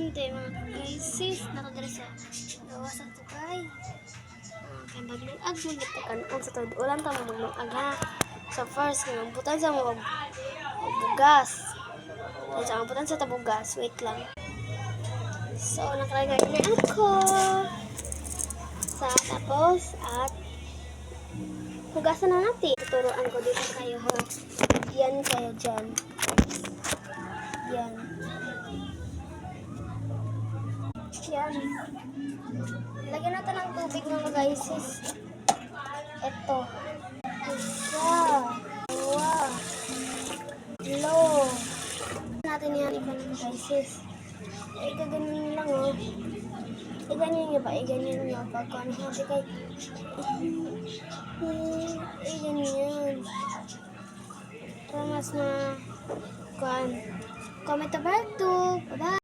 Hindi mga guys, sis, nakadres sa gawa sa tukay. Kaya mag-mag-ag mo dito kanon sa todo. Ulan tamo mag-mag-ag ha. So first, magbutan sa mga bugas. At sa magbutan sa tabugas, wait lang. So, nakalagay na ako. Tapos, at hugasan na natin. Tuturuan ko dito kayo ha. Yan kayo dyan. Yan. Yan. Lagyan natin ng tubig mga guys. Ito. Isa. Dua. Lo. Natin yan iba mga guys. Ganyan lang oh. Ganyan nyo ba? Ganyan nyo. Pagkuhan natin kay ganyan. Para mas na kuhan. Comment about to. Bye-bye.